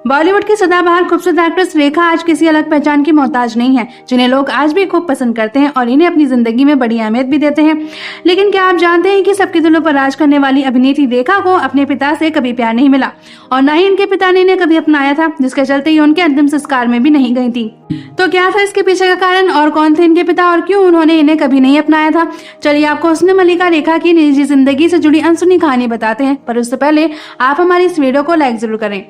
बॉलीवुड की सदाबहार खूबसूरत एक्ट्रेस रेखा आज किसी अलग पहचान की मोहताज नहीं है, जिन्हें लोग आज भी खूब पसंद करते हैं और इन्हें अपनी जिंदगी में बड़ी अहमियत भी देते हैं। लेकिन क्या आप जानते हैं कि सबके दिलों पर राज करने वाली अभिनेत्री रेखा को अपने पिता से कभी प्यार नहीं मिला और न ही इनके पिता ने इन्हें कभी अपनाया था, जिसके चलते ये उनके अंतिम संस्कार में भी नहीं गई थी। तो क्या था इसके पीछे का कारण और कौन थे इनके पिता और क्यों उन्होंने इन्हें कभी नहीं अपनाया था? चलिए आपको हुस्न मलिका रेखा की निजी जिंदगी से जुड़ी अनसुनी कहानी बताते हैं, पर उससे पहले आप हमारी इस वीडियो को लाइक जरूर करें।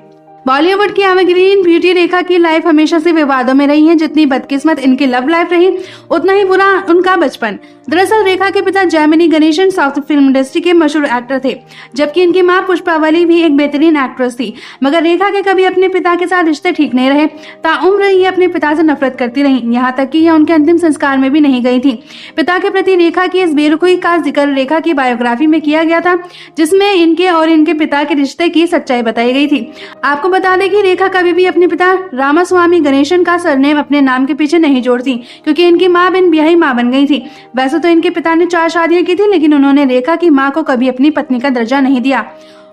बॉलीवुड की एवरग्रीन ब्यूटी रेखा की लाइफ हमेशा से विवादों में रही है। जितनी बदकिस्मत इनकी लव लाइफ रही, उतना ही बुरा उनका बचपन। दरअसल रेखा के पिता Jaimini Ganesan south film industry के मशहूर एक्टर थे, जबकि इनकी मां पुष्पावली भी एक बेहतरीन एक्ट्रेस थी। मगर रेखा के कभी अपने पिता के साथ रिश्ते ठीक नहीं रहे। ताउम्र ये अपने पिता से नफरत करती रही, यहाँ तक कि यह उनके अंतिम संस्कार में भी नहीं गई थी। पिता के प्रति रेखा की इस बेरुखी का जिक्र रेखा की बायोग्राफी में किया गया था, जिसमें इनके और इनके पिता के रिश्ते की सच्चाई बताई गई थी। आपको बता दें कि रेखा कभी भी अपने पिता रामास्वामी गणेशन का सरनेम अपने नाम के पीछे नहीं जोड़ती, क्योंकि इनकी मां बिन ब्याही मां बन गई थी। वैसे तो इनके पिता ने 4 शादियां की थी, लेकिन उन्होंने रेखा की मां को कभी अपनी पत्नी का दर्जा नहीं दिया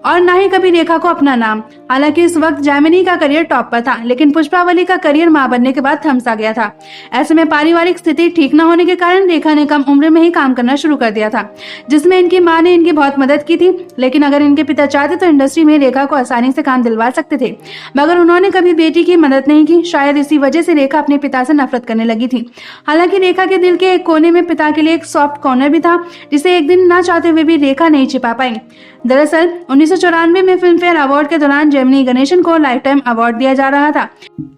और न ही कभी रेखा को अपना नाम। हालांकि इस वक्त जैमिनी का करियर टॉप पर था, लेकिन पुष्पावली का करियर मां बनने के बाद थम सा गया था। ऐसे में पारिवारिक स्थिति ठीक न होने के कारण रेखा ने कम उम्र में ही काम करना शुरू कर दिया था, जिसमें इनकी मां ने इनकी बहुत मदद की थी। लेकिन अगर इनके पिता चाहते तो इंडस्ट्री में रेखा को आसानी से काम दिलवा सकते थे, मगर उन्होंने कभी बेटी की मदद नहीं की। शायद इसी वजह से रेखा अपने पिता से नफरत करने लगी थी। हालांकि रेखा के दिल के एक कोने में पिता के लिए एक सॉफ्ट कॉर्नर भी था, जिसे एक दिन ना चाहते हुए भी रेखा नहीं छिपा पाई। दरअसल 1994 में फिल्म फेयर अवार्ड के दौरान जैमिनी गणेशन को लाइफ टाइम अवार्ड दिया जा रहा था,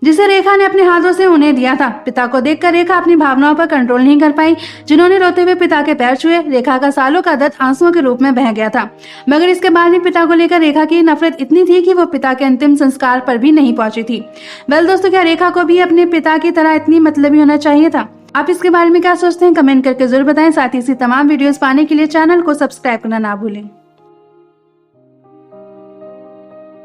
जिसे रेखा ने अपने हाथों से उन्हें दिया था। पिता को देखकर रेखा अपनी भावनाओं पर कंट्रोल नहीं कर पाई, जिन्होंने रोते हुए पिता के पैर छुए। रेखा का सालों का दर्द आंसुओं के रूप में बह गया था, मगर इसके बाद भी पिता को लेकर रेखा की नफरत इतनी थी कि वो पिता के अंतिम संस्कार पर भी नहीं पहुंची थी। वेल दोस्तों, क्या रेखा को भी अपने पिता की तरह इतनी मतलबी होना चाहिए था? आप इसके बारे में क्या सोचते हैं? कमेंट करके जरूर बताएं। साथ ही इसी तमाम वीडियोस पाने के लिए चैनल को सब्सक्राइब करना ना भूलें।